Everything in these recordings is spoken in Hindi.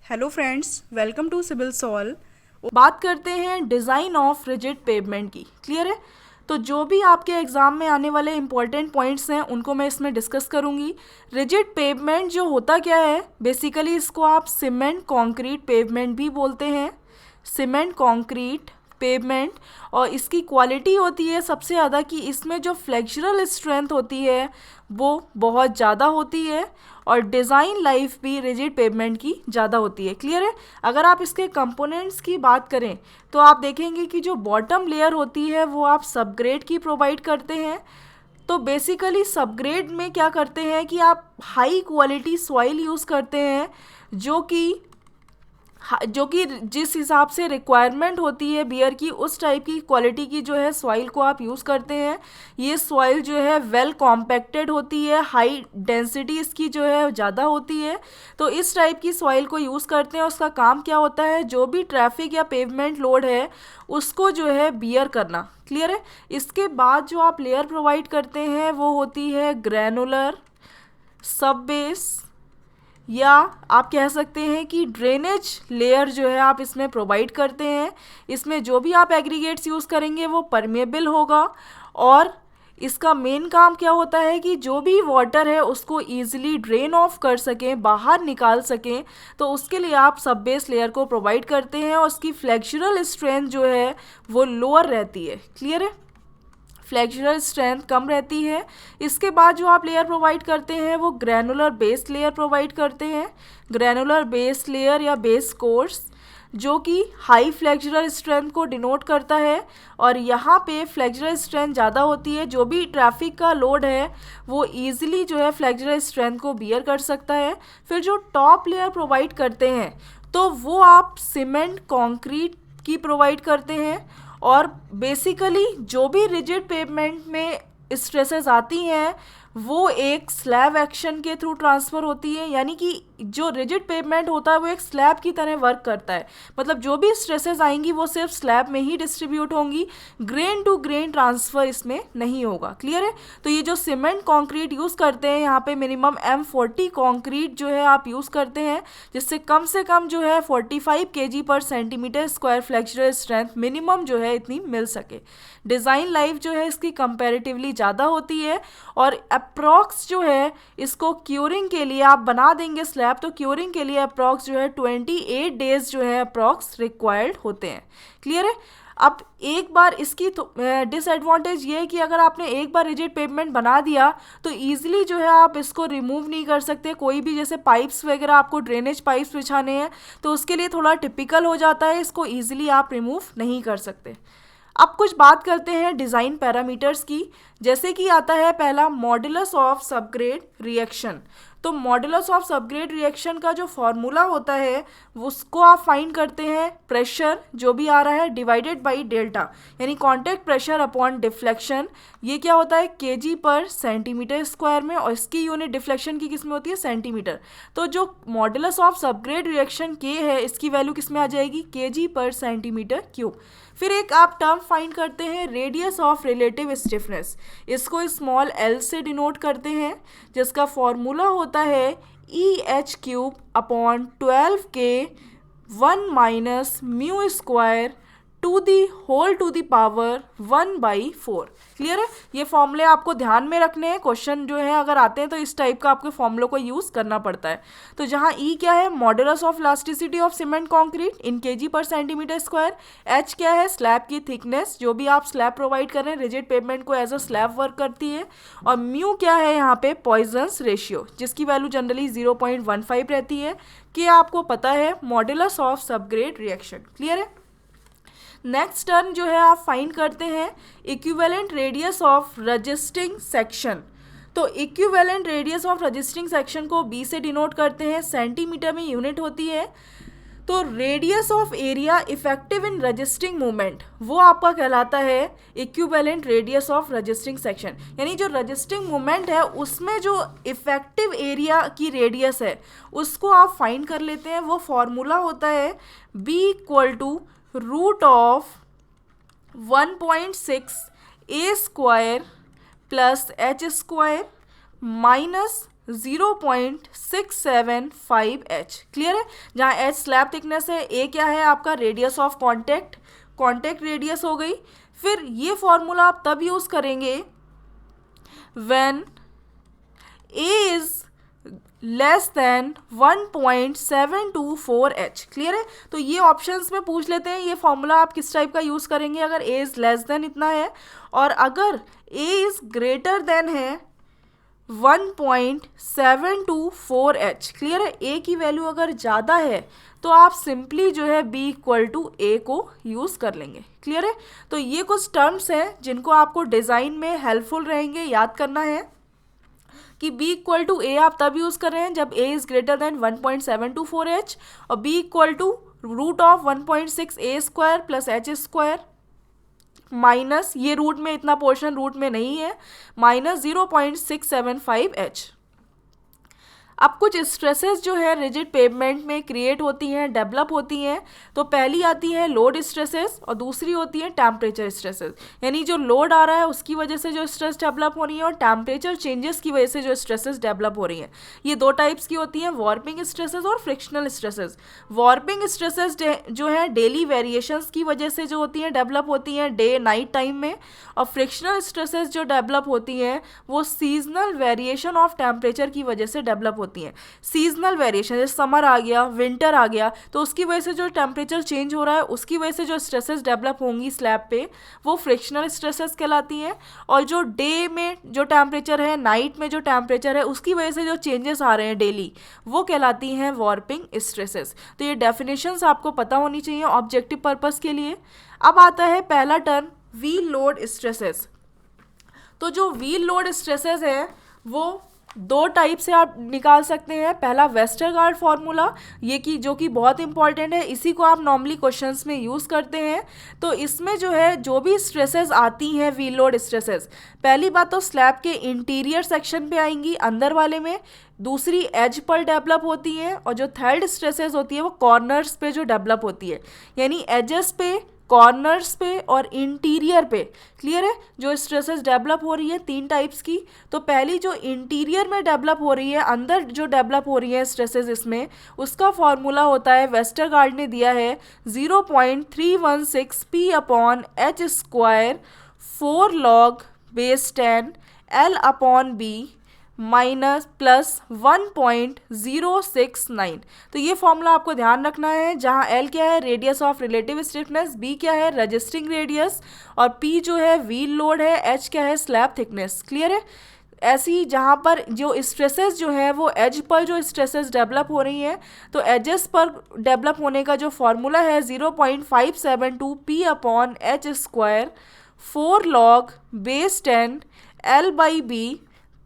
Hello friends, welcome to civil solve. बात करते हैं डिज़ाइन ऑफ रिजिड पेवमेंट की। क्लियर है? तो जो भी आपके एग्ज़ाम में आने वाले इंपॉर्टेंट पॉइंट्स हैं उनको मैं इसमें डिस्कस करूंगी। रिजिड पेवमेंट जो होता क्या है, बेसिकली इसको आप सीमेंट कंक्रीट पेवमेंट भी बोलते हैं। Cement concrete pavement. और इसकी क्वालिटी होती है सबसे ज़्यादा कि इसमें जो फ्लेक्सुरल स्ट्रेंथ होती है वो बहुत ज़्यादा होती है और डिज़ाइन लाइफ भी रिजिड पेवमेंट की ज़्यादा होती है। क्लियर है? अगर आप इसके कंपोनेंट्स की बात करें तो आप देखेंगे कि जो बॉटम लेयर होती है वो आप सबग्रेड की प्रोवाइड करते हैं। तो बेसिकली सबग्रेड में क्या करते हैं कि आप हाई क्वालिटी सॉइल यूज़ करते हैं जो कि जिस हिसाब से रिक्वायरमेंट होती है बियर की, उस टाइप की क्वालिटी की जो है सॉइल को आप यूज़ करते हैं। ये सॉइल जो है वेल कॉम्पैक्टेड होती है, हाई डेंसिटी इसकी जो है ज़्यादा होती है। तो इस टाइप की सॉइल को यूज़ करते हैं। उसका काम क्या होता है, जो भी ट्रैफिक या पेवमेंट लोड है उसको जो है बियर करना। क्लियर है? इसके बाद जो आप लेयर प्रोवाइड करते हैं वो होती है ग्रैनुलर, सब बेस, या आप कह सकते हैं कि ड्रेनेज लेयर जो है आप इसमें प्रोवाइड करते हैं। इसमें जो भी आप एग्रीगेट्स यूज़ करेंगे वो परमेबल होगा और इसका मेन काम क्या होता है कि जो भी वाटर है उसको ईजिली ड्रेन ऑफ कर सकें, बाहर निकाल सकें। तो उसके लिए आप सब बेस लेयर को प्रोवाइड करते हैं और उसकी फ्लेक्सुरल स्ट्रेंथ जो है वो लोअर रहती है। क्लियर है? फ्लेक्सुरल स्ट्रेंथ कम रहती है। इसके बाद जो आप लेयर प्रोवाइड करते हैं वो ग्रैनुलर बेस लेयर प्रोवाइड करते हैं। ग्रैनुलर बेस लेयर या बेस कोर्स जो कि हाई फ्लेक्सुरल स्ट्रेंथ को डिनोट करता है और यहाँ पे फ्लेक्सुरल स्ट्रेंथ ज़्यादा होती है। जो भी ट्रैफिक का लोड है वो ईजिली जो है फ्लेक्सुरल स्ट्रेंथ को बियर कर सकता है। फिर जो टॉप लेयर प्रोवाइड करते हैं तो वो आप सीमेंट कंक्रीट की प्रोवाइड करते हैं। और बेसिकली जो भी रिजिड पेवमेंट में स्ट्रेसेस आती हैं वो एक स्लैब एक्शन के थ्रू ट्रांसफ़र होती है। यानी कि जो रिजिड पेवमेंट होता है वो एक स्लैब की तरह वर्क करता है। मतलब जो भी स्ट्रेसेस आएंगी वो सिर्फ स्लैब में ही डिस्ट्रीब्यूट होंगी, ग्रेन टू ग्रेन ट्रांसफ़र इसमें नहीं होगा। क्लियर है? तो ये जो सीमेंट कंक्रीट यूज़ करते हैं यहाँ पे मिनिमम M40 कंक्रीट जो है आप यूज़ करते हैं, जिससे कम से कम जो है 45 kg पर centimetre square flexural strength minimum जो है इतनी मिल सके। डिज़ाइन लाइफ जो है इसकी कंपैरेटिवली ज़्यादा होती है और अप्रॉक्स जो है इसको क्यूरिंग के लिए आप बना देंगे स्लैब, तो क्यूरिंग के लिए अप्रॉक्स जो है 28 डेज जो है अप्रॉक्स रिक्वायर्ड होते हैं। क्लियर है? अब एक बार इसकी डिसएडवांटेज ये है कि अगर आपने एक बार रिजिड पेवमेंट बना दिया तो ईजिली जो है आप इसको रिमूव नहीं कर सकते। कोई भी जैसे पाइप्स वगैरह आपको ड्रेनेज पाइप्स बिछाने हैं तो उसके लिए थोड़ा टिपिकल हो जाता है, इसको ईजिली आप रिमूव नहीं कर सकते। अब कुछ बात करते हैं डिज़ाइन पैरामीटर्स की। जैसे कि आता है पहला मॉडुलस ऑफ सबग्रेड रिएक्शन। तो मॉडुलस ऑफ सबग्रेड रिएक्शन का जो फॉर्मूला होता है उसको आप फाइंड करते हैं प्रेशर जो भी आ रहा है डिवाइडेड बाई डेल्टा, यानी कॉन्टैक्ट प्रेशर अपॉन डिफ्लेक्शन। ये क्या होता है केजी पर सेंटीमीटर स्क्वायर में, और इसकी यूनिट डिफ्लेक्शन की किस में होती है, सेंटीमीटर। तो जो मॉडुलस ऑफ सबग्रेड रिएक्शन के है इसकी वैल्यू किस में आ जाएगी, केजी पर सेंटीमीटर क्यूब। फिर एक आप टर्म फाइंड करते हैं रेडियस ऑफ रिलेटिव स्टिफनेस, इसको स्मॉल एल से डिनोट करते हैं, जिसका फॉर्मूला होता है EH³ upon 12K 1 minus mu square to the whole to the power 1/4। Clear है? ये फॉर्मूले आपको ध्यान में रखने हैं। क्वेश्चन जो है अगर आते हैं तो इस टाइप का आपके फॉर्मूलों को यूज़ करना पड़ता है। तो जहाँ E क्या है, modulus of elasticity of cement concrete in KG पर सेंटीमीटर स्क्वायर। H क्या है, स्लैब की थिकनेस, जो भी आप स्लैब प्रोवाइड कर रहे हैं रिजिड पेवमेंट को एज अ स्लैब वर्क करती है। और म्यू क्या है यहाँ पे, पॉइजन्स रेशियो, जिसकी वैल्यू जनरली 0.15 रहती है। कि आपको पता है modulus of subgrade reaction. Clear है? नेक्स्ट टर्म जो है आप फाइंड करते हैं equivalent radius of resisting section. तो equivalent radius of resisting section को B से डिनोट करते हैं, सेंटीमीटर में यूनिट होती है। तो radius of area effective in resisting movement वो आपका कहलाता है equivalent radius of resisting section. यानी जो रजिस्टिंग मूवमेंट है उसमें जो इफेक्टिव एरिया की रेडियस है उसको आप फाइंड कर लेते हैं। वो फॉर्मूला होता है B = root of 1.6 A² plus H² minus 0.675H। Clear है, जहाँ H स्लैब थिकनेस है, A क्या है आपका रेडियस ऑफ कॉन्टैक्ट रेडियस हो गई। फिर ये फॉर्मूला आप तब यूज़ करेंगे when A is less than 1.724H। Clear है, तो ये ऑप्शंस में पूछ लेते हैं ये फॉर्मूला आप किस टाइप का यूज़ करेंगे अगर A इज़ लेस देन इतना है, और अगर A इज़ ग्रेटर देन है 1.724H। क्लियर है, A की वैल्यू अगर ज़्यादा है तो आप सिंपली जो है B इक्वल टू A को यूज़ कर लेंगे। क्लियर है, तो ये कुछ टर्म्स हैं जिनको आपको डिज़ाइन में हेल्पफुल रहेंगे, याद करना है कि B इक्वल टू A आप तब यूज़ कर रहे हैं जब A is greater than 1.724H, और B equal to root of 1.6A square plus H square minus, ये रूट में इतना पोर्शन रूट में नहीं है, माइनस 0.675H। अब कुछ स्ट्रेसेस जो है रिजिड पेवमेंट में क्रिएट होती हैं, डेवलप होती हैं। तो पहली आती है लोड स्ट्रेसेस और दूसरी होती है टेम्परेचर स्ट्रेसेस। यानी जो लोड आ रहा है उसकी वजह से जो स्ट्रेस डेवलप हो रही है और टेम्परेचर चेंजेस की वजह से जो स्ट्रेसेस डेवलप हो रही हैं, ये दो टाइप्स की होती हैं, वार्पिंग स्ट्रेसेस और फ्रिक्शनल स्ट्रेसेस। वार्पिंग स्ट्रेसेस जो है डेली वेरिएशंस की वजह से जो होती हैं डेवलप होती हैं डे नाइट टाइम में, और फ्रिक्शनल स्ट्रेसेस जो डेवलप होती हैं वो सीजनल वेरिएशन ऑफ टेम्परेचर की वजह से डेवलप होती हैं। सीजनल वेरिएशन, जैसे समर आ गया, विंटर आ गया, तो उसकी वजह से जो टेम्परेचर चेंज हो रहा है उसकी वजह से जो स्ट्रेसेस डेवलप होंगी स्लैब पे वो फ्रिक्शनल स्ट्रेसेस कहलाती हैं। और जो डे में जो टेम्परेचर है, नाइट में जो टेम्परेचर है, उसकी वजह से जो चेंजेस आ रहे हैं डेली, वो कहलाती हैं वार्पिंग स्ट्रेसेस। तो ये डेफिनेशंस आपको पता होनी चाहिए ऑब्जेक्टिव पर्पस के लिए। अब आता है पहला टर्म व्हील लोड स्ट्रेसेस। तो जो व्हील लोड स्ट्रेसेस है वो दो टाइप से आप निकाल सकते हैं। पहला वेस्टरगार्ड फार्मूला, ये कि जो कि बहुत इंपॉर्टेंट है, इसी को आप नॉर्मली क्वेश्चंस में यूज़ करते हैं। तो इसमें जो है जो भी स्ट्रेसेस आती हैं व्हील लोड स्ट्रेसेस, पहली बात तो स्लैब के इंटीरियर सेक्शन पे आएंगी, अंदर वाले में, दूसरी एज पर डेवलप होती है, और जो थर्ड स्ट्रेसेस होती है वो कॉर्नर्स पे जो डेवलप होती है, यानी एजेस पे, कॉर्नर्स पे और इंटीरियर पे। क्लियर है, जो स्ट्रेसेस डेवलप हो रही है तीन टाइप्स की। तो पहली जो इंटीरियर में डेवलप हो रही है, अंदर जो डेवलप हो रही है स्ट्रेसेस, इसमें उसका फॉर्मूला होता है, वेस्टरगार्ड ने दिया है 0.316 P upon H square 4 log base 10 L upon B minus plus 1.069। तो ये फॉर्मूला आपको ध्यान रखना है, जहाँ L क्या है radius of relative stiffness, B क्या है रजिस्टिंग रेडियस, और P जो है व्हील लोड है, H क्या है स्लैब थिकनेस। क्लियर है, ऐसी जहाँ पर जो स्ट्रेसेस जो है वो एज पर जो स्ट्रेसेस डेवलप हो रही हैं, तो एजेस पर डेवलप होने का जो फॉर्मूला है 0.572 P upon H square 4 log base 10 L by B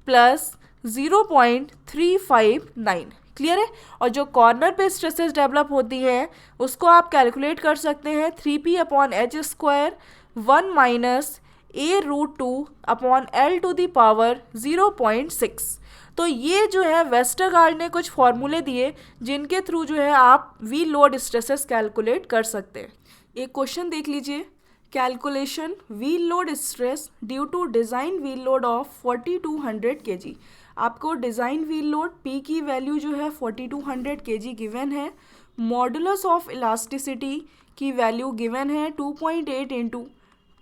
plus 0.359। Clear है, और जो कॉर्नर पे स्ट्रेसेस डेवलप होती हैं उसको आप कैलकुलेट कर सकते हैं 3P upon H square 1 minus A√2 upon L to the power 0.6। तो ये जो है वेस्टरगार्ड ने कुछ फॉर्मूले दिए जिनके थ्रू जो है आप व्हील लोड स्ट्रेसेस कैलकुलेट कर सकते हैं। एक क्वेश्चन देख लीजिए, calculation wheel load stress due to design wheel load of 4200 kg। आपको डिज़ाइन व्हील लोड P की वैल्यू जो है 4200 kg गिवन है, मॉडुलस ऑफ इलास्टिसिटी की वैल्यू गिवन है 2.8 into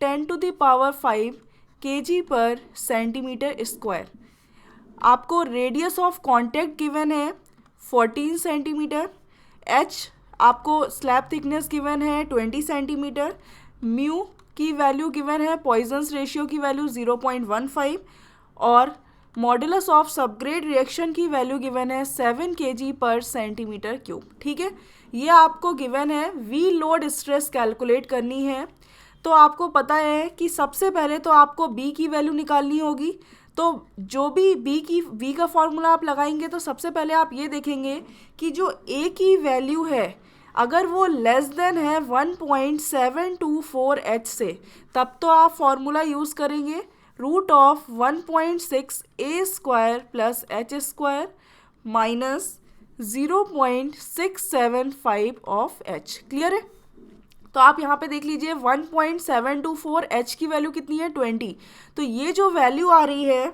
10 to the power 5 kg पर सेंटीमीटर स्क्वायर। आपको रेडियस ऑफ कॉन्टैक्ट गिवन है 14 सेंटीमीटर, H आपको स्लैब थिकनेस गिवन है 20 सेंटीमीटर, म्यू की वैल्यू गिवन है, पॉइजन्स रेशियो की वैल्यू 0.15, और मॉडुलस ऑफ सबग्रेड रिएक्शन की वैल्यू गिवन है 7 kg पर सेंटीमीटर क्यूब। ठीक है, ये आपको गिवन है, व्हील लोड स्ट्रेस कैलकुलेट करनी है। तो आपको पता है कि सबसे पहले तो आपको B की वैल्यू निकालनी होगी। तो जो भी B का फॉर्मूला आप लगाएंगे तो सबसे पहले आप ये देखेंगे कि जो A की वैल्यू है अगर वो लेस देन है 1.724H से, तब तो आप फॉर्मूला यूज़ करेंगे root of 1.6 A square plus H square minus 0.675 of H। Clear है, तो आप यहाँ पे देख लीजिए 1.724H की वैल्यू कितनी है 20। तो ये जो वैल्यू आ रही है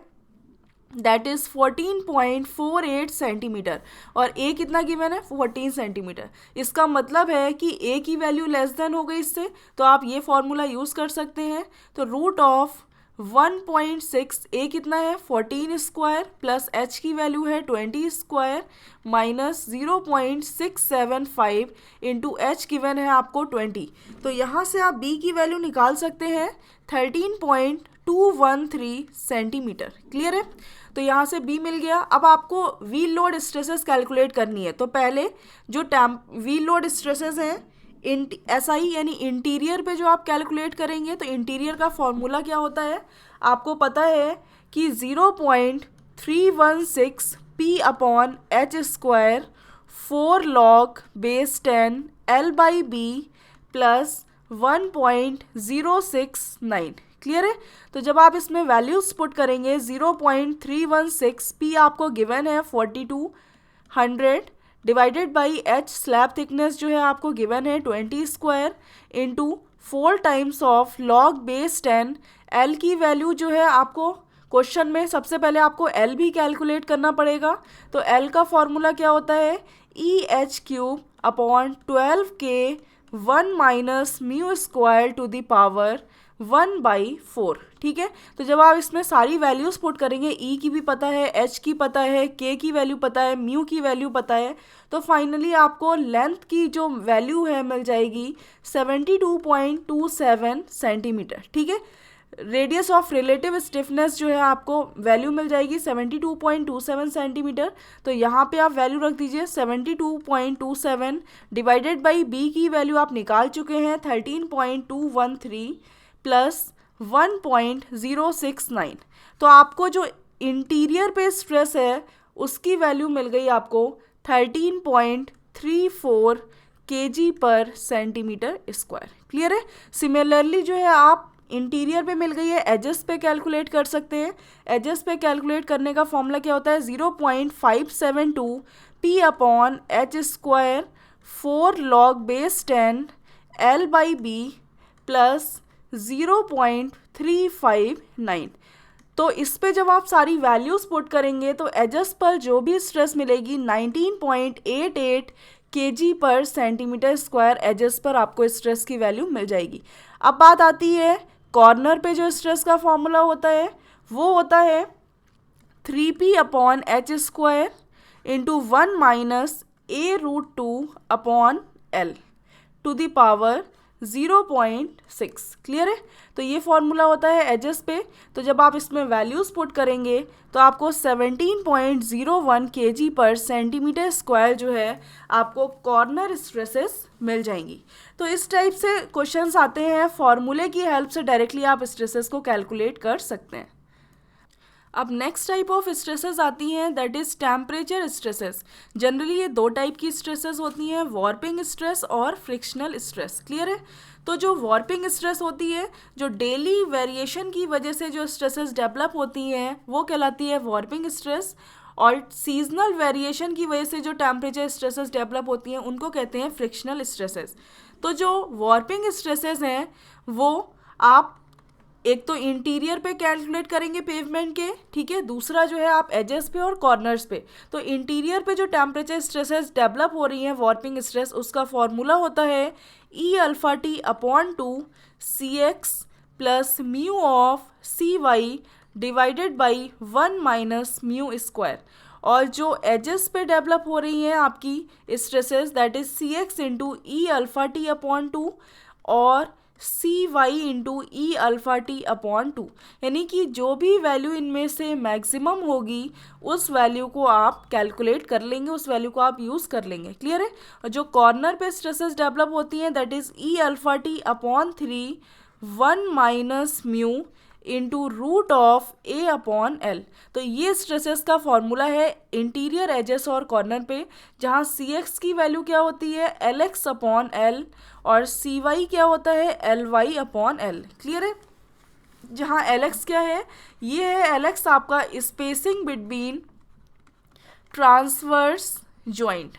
दैट इज़ 14.48 सेंटीमीटर, और ए कितना गिवन है 14 सेंटीमीटर। इसका मतलब है कि ए की वैल्यू लेस देन हो गई इससे, तो आप ये फॉर्मूला यूज़ कर सकते हैं। तो रूट ऑफ 1.6, ए कितना है 14 स्क्वायर, प्लस एच की वैल्यू है 20 square, minus 0.675 into H given है आपको 20। तो यहाँ से आप बी की वैल्यू निकाल सकते हैं 13.213 सेंटीमीटर। क्लियर है? तो यहाँ से बी मिल गया। अब आपको व्हील लोड स्ट्रेसेस कैलकुलेट करनी है। तो पहले जो व्हील लोड स्ट्रेसेस हैं एसआई यानी इंटीरियर पे जो आप कैलकुलेट करेंगे, तो इंटीरियर का फॉर्मूला क्या होता है आपको पता है कि 0.316 P upon H square 4 log base 10 L by B plus 1.069। Clear है? तो जब आप इसमें वैल्यूज पुट करेंगे 0.316 पी आपको गिवन है 4200 divided by H slab thickness जो है आपको गिवन है 20 square into 4 times of log base 10। L की वैल्यू जो है आपको क्वेश्चन में सबसे पहले आपको एल भी कैलकुलेट करना पड़ेगा। तो एल का फॉर्मूला क्या होता है E H cube upon 12k 1 minus mu square to the power 1/4। ठीक है? तो जब आप इसमें सारी वैल्यूज पुट करेंगे, ई की भी पता है, एच की पता है, के की वैल्यू पता है, म्यू की वैल्यू पता है, तो फाइनली आपको लेंथ की जो वैल्यू है मिल जाएगी 72.27 सेंटीमीटर। ठीक है? रेडियस ऑफ रिलेटिव स्टिफनेस जो है आपको वैल्यू मिल जाएगी 72.27 सेंटीमीटर। तो यहाँ पे आप वैल्यू रख दीजिए 72.27 डिवाइडेड बाई बी की वैल्यू आप निकाल चुके हैं 13.213 प्लस 1.069। तो आपको जो इंटीरियर पे स्ट्रेस है उसकी वैल्यू मिल गई आपको 13.34 kg पर सेंटीमीटर स्क्वायर। क्लियर है? सिमिलरली जो है आप इंटीरियर पे मिल गई है, एजेस पे कैलकुलेट कर सकते हैं। एजेस पे कैलकुलेट करने का फॉर्मूला क्या होता है 0.572 P upon H square 4 log base 10 L by B plus 0.359। तो इस पे जब आप सारी वैल्यूज पुट करेंगे तो एजेस पर जो भी स्ट्रेस मिलेगी 19.88 kg पर सेंटीमीटर स्क्वायर एजेस पर आपको स्ट्रेस की वैल्यू मिल जाएगी। अब बात आती है कॉर्नर पे जो स्ट्रेस का फॉर्मूला होता है वो होता है 3p upon H square into 1 minus a√2 upon L two the power 0.6। Clear है? तो ये फॉर्मूला होता है एजेस पे। तो जब आप इसमें वैल्यूज पुट करेंगे तो आपको 17.01 kg पर सेंटीमीटर स्क्वायर जो है आपको कॉर्नर स्ट्रेसेस मिल जाएंगी। तो इस टाइप से क्वेश्चंस आते हैं, फॉर्मूले की हेल्प से डायरेक्टली आप स्ट्रेसेस को कैलकुलेट कर सकते हैं। अब नेक्स्ट टाइप ऑफ स्ट्रेसेस आती हैं that is temperature stresses. Generally ये दो टाइप की स्ट्रेसेस होती हैं, वॉर्पिंग स्ट्रेस और फ्रिक्शनल स्ट्रेस। क्लियर है? तो जो वॉर्पिंग स्ट्रेस होती है, जो डेली वेरिएशन की वजह से जो स्ट्रेसेस डेवलप होती हैं वो कहलाती है वॉर्पिंग स्ट्रेस, और सीजनल वेरिएशन की वजह से जो टेम्परेचर स्ट्रेसेस डेवलप होती हैं उनको कहते हैं फ्रिक्शनल स्ट्रेसेस। तो जो वॉर्पिंग स्ट्रेसेस हैं वो आप एक तो इंटीरियर पे कैलकुलेट करेंगे पेवमेंट के, ठीक है, दूसरा जो है आप एजेस पे और कॉर्नर्स पे। तो इंटीरियर पे जो टेम्परेचर स्ट्रेसेस डेवलप हो रही हैं वॉर्पिंग स्ट्रेस, उसका फॉर्मूला होता है E alpha T upon 2 C X plus mu of C Y divided by 1 minus mu square. और जो एजेस पे डेवलप हो रही हैं आपकी stresses that is C X into E alpha T upon 2 और C Y into E alpha T upon 2। यानी कि जो भी वैल्यू इनमें से मैक्सिमम होगी उस वैल्यू को आप कैलकुलेट कर लेंगे, उस वैल्यू को आप यूज़ कर लेंगे। क्लियर है? और जो कॉर्नर पे स्ट्रेसेस डेवलप होती हैं that is E alpha T upon 3 1 minus mu into root of A upon L. तो ये स्ट्रेसेस का फॉर्मूला है इंटीरियर एजेस और कॉर्नर पे, जहाँ सी एक्स की वैल्यू क्या होती है एल एक्स अपॉन एल और सी वाई क्या होता है L Y upon L. Clear है? जहाँ एल एक्स क्या है, ये है एल एक्स आपका स्पेसिंग बिटवीन ट्रांसवर्स जॉइंट,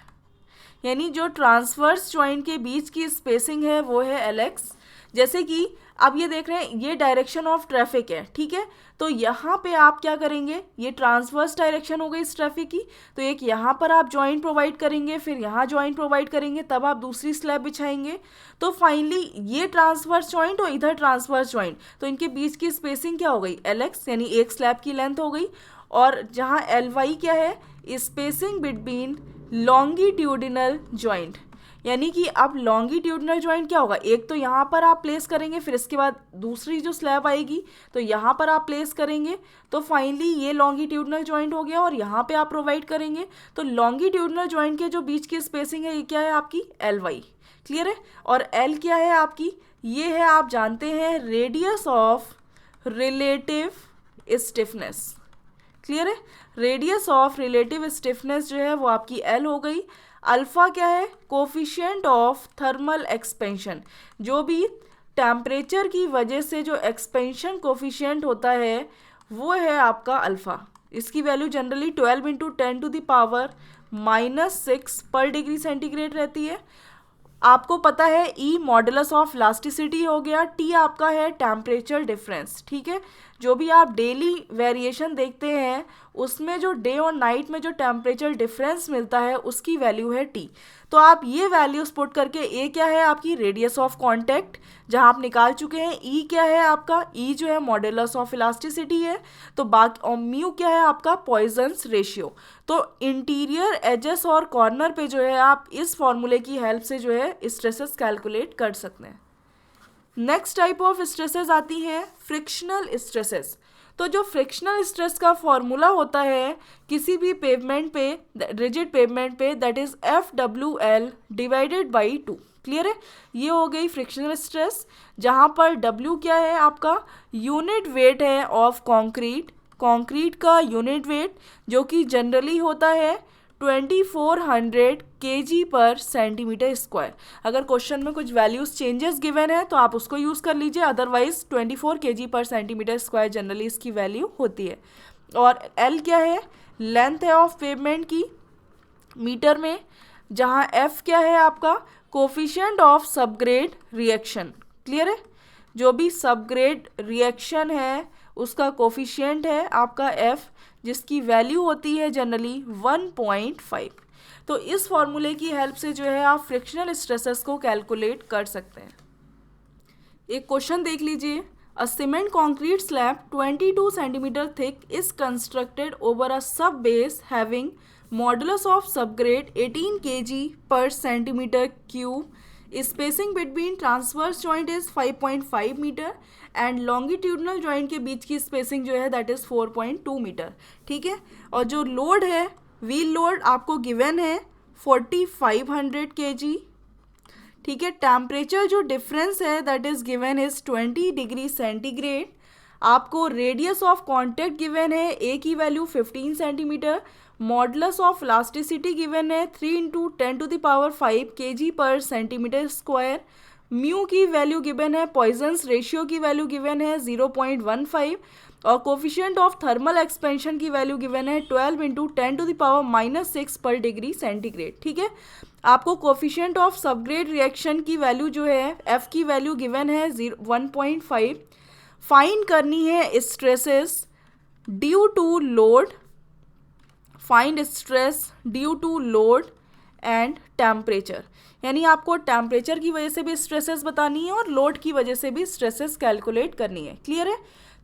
यानी जो ट्रांसवर्स जॉइंट के बीच की स्पेसिंग है वो है एल एक्स। जैसे कि अब ये देख रहे हैं ये डायरेक्शन ऑफ ट्रैफिक है, ठीक है, तो यहाँ पे आप क्या करेंगे, ये ट्रांसवर्स डायरेक्शन हो गई इस ट्रैफिक की, तो एक यहाँ पर आप जॉइंट प्रोवाइड करेंगे, फिर यहाँ जॉइंट प्रोवाइड करेंगे, तब आप दूसरी स्लैब बिछाएंगे। तो फाइनली ये ट्रांसवर्स जॉइंट और इधर ट्रांसवर्स जॉइंट, तो इनके बीच की स्पेसिंग क्या हो गई, LX, यानी एक स्लैब की लेंथ हो गई। और जहाँ LY क्या है, स्पेसिंग बिटवीन लॉन्गिट्यूडिनल जॉइंट, यानी कि अब लॉन्गिट्यूडिनल जॉइंट क्या होगा, एक तो यहाँ पर आप प्लेस करेंगे, फिर इसके बाद दूसरी जो स्लैब आएगी तो यहाँ पर आप प्लेस करेंगे, तो फाइनली ये लॉन्गिट्यूडिनल जॉइंट हो गया और यहाँ पे आप प्रोवाइड करेंगे। तो लॉन्गिट्यूडिनल जॉइंट के जो बीच की स्पेसिंग है ये क्या है आपकी, LY, क्लियर है। और L क्या है आपकी, ये है आप जानते हैं radius of relative stiffness, clear है। रेडियस ऑफ रिलेटिव स्टिफनेस जो है वो आपकी L हो गई। अल्फ़ा क्या है, कोफिशिएंट ऑफ थर्मल एक्सपेंशन, जो भी टेम्परेचर की वजह से जो एक्सपेंशन कोफिशिएंट होता है वो है आपका अल्फ़ा। इसकी वैल्यू जनरली 12 इंटू 10⁻⁻6 पर डिग्री सेंटीग्रेड रहती है। आपको पता है ई मॉडुलस ऑफ इलास्टिसिटी हो गया, टी आपका है टेम्परेचर डिफरेंस, ठीक है। जो भी आप डेली वेरिएशन देखते हैं उसमें जो डे और नाइट में जो टेम्परेचर डिफरेंस मिलता है उसकी वैल्यू है टी। तो आप ये वैल्यूज पुट करके, ए क्या है आपकी रेडियस ऑफ कांटेक्ट जहां आप निकाल चुके हैं, ई क्या है आपका, ई जो है मॉडुलस ऑफ इलास्टिसिटी है, तो बाकी और म्यू क्या है आपका पॉइजन्स रेशियो। तो इंटीरियर एजेस और कॉर्नर पे जो है आप इस फॉर्मूले की हेल्प से जो है स्ट्रेसेस कैलकुलेट कर सकते हैं। नेक्स्ट टाइप ऑफ स्ट्रेसेस आती हैं फ्रिक्शनल स्ट्रेसेस। तो जो फ्रिक्शनल स्ट्रेस का फॉर्मूला होता है किसी भी पेवमेंट पे, रिजिड पेवमेंट पे, that is FWL divided by 2, clear है। ये हो गई फ्रिक्शनल स्ट्रेस, जहाँ पर W क्या है आपका यूनिट वेट है ऑफ कंक्रीट, कंक्रीट का यूनिट वेट जो कि जनरली होता है 2400 kg पर सेंटीमीटर स्क्वायर। अगर क्वेश्चन में कुछ वैल्यूज चेंजेस गिवन है तो आप उसको यूज़ कर लीजिए, अदरवाइज 24 kg पर सेंटीमीटर स्क्वायर जनरली इसकी वैल्यू होती है। और L क्या है, लेंथ है ऑफ पेवमेंट की मीटर में, जहाँ F क्या है आपका coefficient of subgrade reaction, clear है। जो भी सबग्रेड रिएक्शन है उसका कोफिशिएंट है आपका F, जिसकी वैल्यू होती है जनरली 1.5। तो इस फॉर्मूले की हेल्प से जो है आप फ्रिक्शनल स्ट्रेसेस को कैलकुलेट कर सकते हैं। एक क्वेश्चन देख लीजिए, a cement concrete slab 22 centimetre thick is constructed over a sub base having modulus of subgrade 18 kg पर centimetre cube, spacing between transverse joint is 5.5 metre and longitudinal joint के बीच की स्पेसिंग जो है दैट इज 4.2 मीटर, ठीक है। और जो लोड है, व्हील लोड आपको गिवन है 4500 kg, ठीक है। टेम्परेचर जो डिफरेंस है that is given is 20 degree centigrade. आपको रेडियस ऑफ कॉन्टेक्ट गिवन है, ए की value 15 centimetre, modulus of elasticity given है 3 इंटू 10⁵ kg पर सेंटीमीटर स्क्वायर, म्यू की वैल्यू गिवन है, पॉइजन्स रेशियो की वैल्यू गिवन है 0.15 और कोफिशिएंट ऑफ थर्मल एक्सपेंशन की वैल्यू गिवन है 12 इंटू 10⁻⁻6 पर डिग्री सेंटीग्रेड, ठीक है। आपको कोफिशिएंट ऑफ सबग्रेड रिएक्शन की वैल्यू जो है F की वैल्यू गिवन है 1.5। फाइंड करनी है stresses due to load, find stress due to load and temperature, यानी आपको टेम्परेचर की वजह से भी स्ट्रेसेस बतानी है और लोड की वजह से भी स्ट्रेसेस कैलकुलेट करनी है, क्लियर है।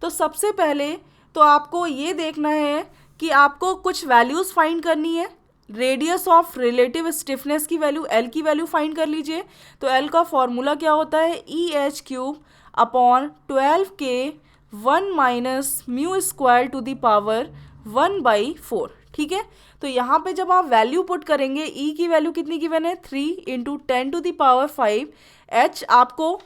तो सबसे पहले तो आपको ये देखना है कि आपको कुछ वैल्यूज़ फाइंड करनी है। रेडियस ऑफ रिलेटिव स्टिफनेस की वैल्यू, L की वैल्यू फाइंड कर लीजिए। तो L का फॉर्मूला क्या होता है, EH3/12K 1 minus mu square to the power 1/4, ठीक है। तो यहाँ पे जब आप वैल्यू पुट करेंगे, E की वैल्यू कितनी गिवन है 3 इंटू 10⁵, H आपको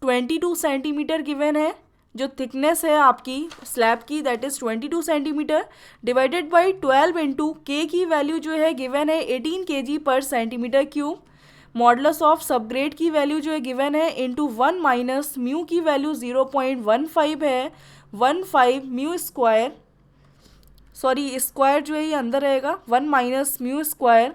22 सेंटीमीटर गिवन है, जो थिकनेस है आपकी स्लैब की that is 22 centimetre, divided by 12 into K की वैल्यू जो है गिवन है 18 kg पर centimetre cube, modulus of subgrade की वैल्यू जो है गिवन है इंटू 1 माइनस म्यू की वैल्यू 0.15 है, 15 म्यू स्क्वायर, सॉरी स्क्वायर जो है ये अंदर रहेगा, 1 minus mu square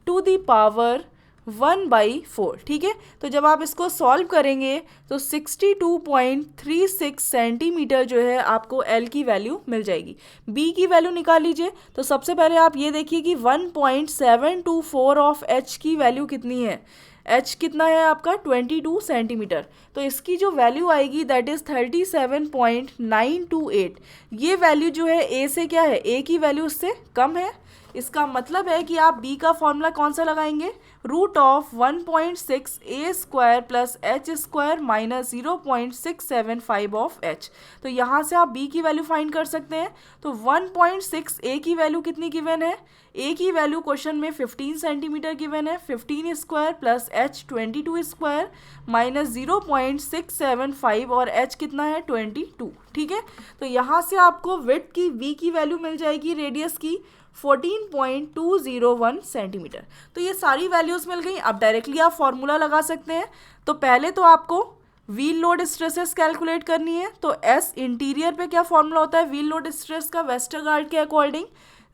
to the power 1/4। ठीक है, तो जब आप इसको सॉल्व करेंगे तो 62.36 सेंटीमीटर जो है आपको L की वैल्यू मिल जाएगी। B की वैल्यू निकाल लीजिए। तो सबसे पहले आप ये देखिए कि 1.724 ऑफ H की वैल्यू कितनी है। H कितना है आपका 22 सेंटीमीटर, तो इसकी जो वैल्यू आएगी दैट इज़ 37.928। ये वैल्यू जो है A से क्या है, A की वैल्यू उससे कम है। इसका मतलब है कि आप B का फॉर्मूला कौन सा लगाएंगे, root of 1.6 A square plus H square minus 0.675 of H। तो यहाँ से आप B की वैल्यू फाइंड कर सकते हैं। तो 1.6 A की वैल्यू कितनी गिवन है, A की वैल्यू क्वेश्चन में 15 सेंटीमीटर गिवन है, 15 square plus H 22 square minus 0.675 और H कितना है 22। ठीक है, तो यहाँ से आपको विड्थ की V की वैल्यू मिल जाएगी रेडियस की 14.201 सेंटीमीटर। तो ये सारी वैल्यूज़ मिल गई। अब डायरेक्टली आप फॉर्मूला लगा सकते हैं। तो पहले तो आपको व्हील लोड स्ट्रेसेस कैलकुलेट करनी है। तो एस इंटीरियर पे क्या फॉर्मूला होता है व्हील लोड स्ट्रेस का, वेस्टरगार्ड के according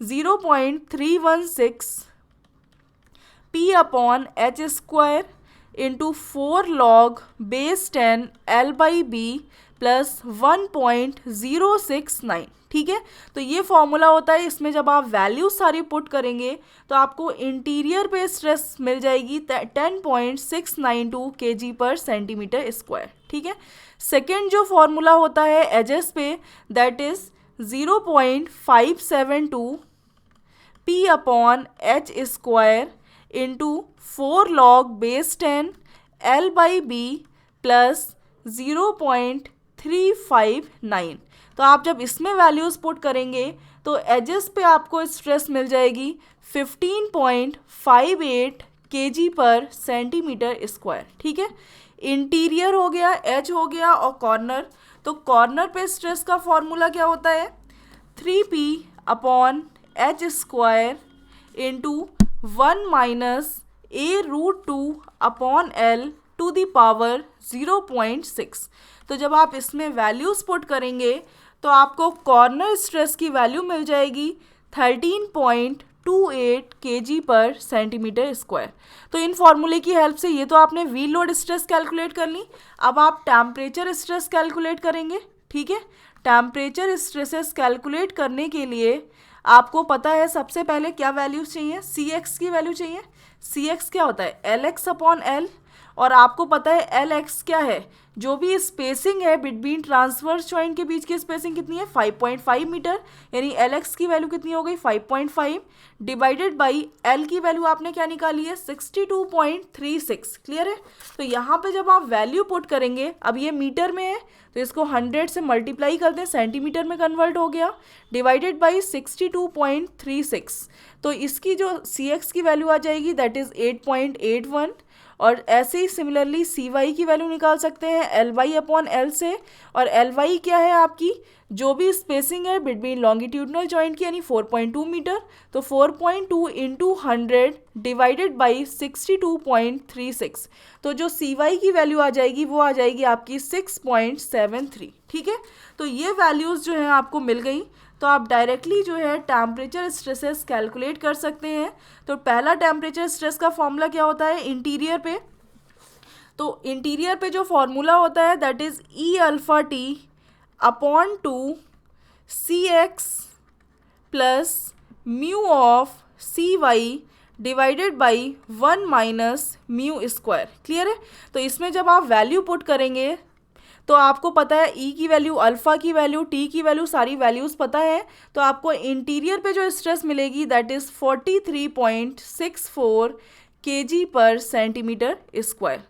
0.316 P upon H square into 4 log base 10 L/B plus 1.069। ठीक है, तो ये फॉर्मूला होता है। इसमें जब आप वैल्यू सारी पुट करेंगे तो आपको इंटीरियर पे स्ट्रेस मिल जाएगी 10.692 kg पर सेंटीमीटर स्क्वायर। ठीक है, सेकेंड जो फॉर्मूला होता है एजेस पे that is 0.572 P upon H square into 4 log base 10 L/B plus 0.359। तो आप जब इसमें वैल्यूज़ पुट करेंगे तो एजेस पे आपको स्ट्रेस मिल जाएगी 15.58 kg पर सेंटीमीटर स्क्वायर। ठीक है, इंटीरियर हो गया, एज हो गया और कॉर्नर। तो कॉर्नर पे स्ट्रेस का फॉर्मूला क्या होता है 3P upon H square into 1 minus A√2 upon L to the power 0.6। तो जब आप इसमें वैल्यूज़ पुट करेंगे तो आपको कॉर्नर स्ट्रेस की वैल्यू मिल जाएगी 13.28 kg पर सेंटीमीटर स्क्वायर। तो इन फॉर्मूले की हेल्प से ये तो आपने व्हील लोड स्ट्रेस कैलकुलेट कर ली। अब आप टेम्परेचर स्ट्रेस कैलकुलेट करेंगे। ठीक है, टेम्परेचर स्ट्रेसेस कैलकुलेट करने के लिए आपको पता है सबसे पहले क्या वैल्यूज चाहिए, Cx की वैल्यू चाहिए। Cx क्या होता है Lx अपॉन L, और आपको पता है Lx क्या है, जो भी स्पेसिंग है बिटवीन ट्रांसवर्स जॉइंट के बीच की स्पेसिंग कितनी है 5.5 मीटर, यानी Lx की वैल्यू कितनी हो गई 5.5 डिवाइडेड बाई L की वैल्यू आपने क्या निकाली है 62.36। क्लियर है, तो यहाँ पे जब आप वैल्यू पुट करेंगे, अब ये मीटर में है तो इसको 100 से मल्टीप्लाई कर दें, सेंटीमीटर में कन्वर्ट हो गया, डिवाइडेड बाई 62.36। तो इसकी जो Cx की वैल्यू आ जाएगी दैट इज़ 8.81। और ऐसे ही सिमिलरली Cy की वैल्यू निकाल सकते हैं Ly अपॉन L से, और Ly क्या है आपकी जो भी स्पेसिंग है बिटवीन लॉन्गिट्यूडनल जॉइंट की, यानी 4.2 मीटर। तो 4.2 इंटू 100 डिवाइडेड बाई 62.36। तो जो Cy की वैल्यू आ जाएगी वो आ जाएगी आपकी 6.73। ठीक है, तो ये वैल्यूज़ जो हैं आपको मिल गई। तो आप डायरेक्टली जो है टेम्परेचर स्ट्रेसेस कैलकुलेट कर सकते हैं। तो पहला टेम्परेचर स्ट्रेस का फॉर्मूला क्या होता है इंटीरियर पे, तो इंटीरियर पे जो फॉर्मूला होता है that is E∝T upon 2 Cx plus mu of Cy divided by 1 minus mu square. Clear है, तो इसमें जब आप वैल्यू पुट करेंगे तो आपको पता है E की वैल्यू, अल्फ़ा की वैल्यू, T की वैल्यू, सारी वैल्यूज़ पता है। तो आपको इंटीरियर पे जो स्ट्रेस मिलेगी दैट इज़ 43.64 kg पर सेंटीमीटर स्क्वायर।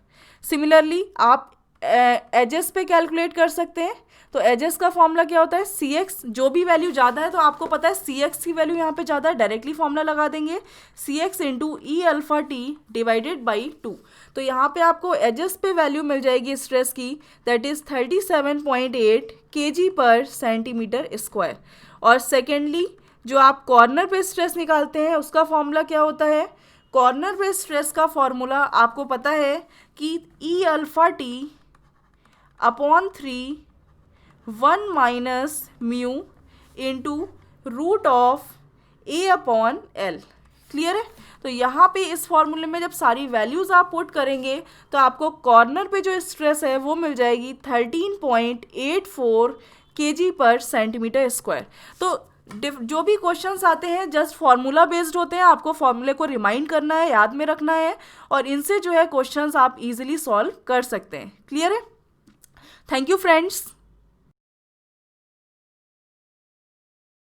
सिमिलरली आप एजेस पे कैलकुलेट कर सकते हैं। तो एजेस का फॉर्मूला क्या होता है Cx, जो भी वैल्यू ज़्यादा है तो आपको पता है Cx की वैल्यू यहाँ पे ज़्यादा है, डायरेक्टली फॉर्मूला लगा देंगे Cx into E∝T divided by 2। तो यहाँ पे आपको एजेस पे वैल्यू मिल जाएगी स्ट्रेस की दैट इज़ 37.8 kg पर सेंटीमीटर स्क्वायर। और सेकेंडली जो आप कॉर्नर पे स्ट्रेस निकालते हैं उसका फॉर्मूला क्या होता है, कॉर्नर पे स्ट्रेस का फॉर्मूला आपको पता है कि E∝T upon 3 1 minus mu into root of A upon L। Clear है, तो यहाँ पे इस फॉर्मूले में जब सारी वैल्यूज़ आप पुट करेंगे तो आपको कॉर्नर पे जो स्ट्रेस है वो मिल जाएगी 13.84 kg पर सेंटीमीटर स्क्वायर। तो जो भी क्वेश्चंस आते हैं जस्ट फार्मूला बेस्ड होते हैं, आपको फार्मूले को रिमाइंड करना है, याद में रखना है, और इनसे जो है क्वेश्चंस आप इजीली सॉल्व कर सकते हैं। क्लियर है? Thank you friends.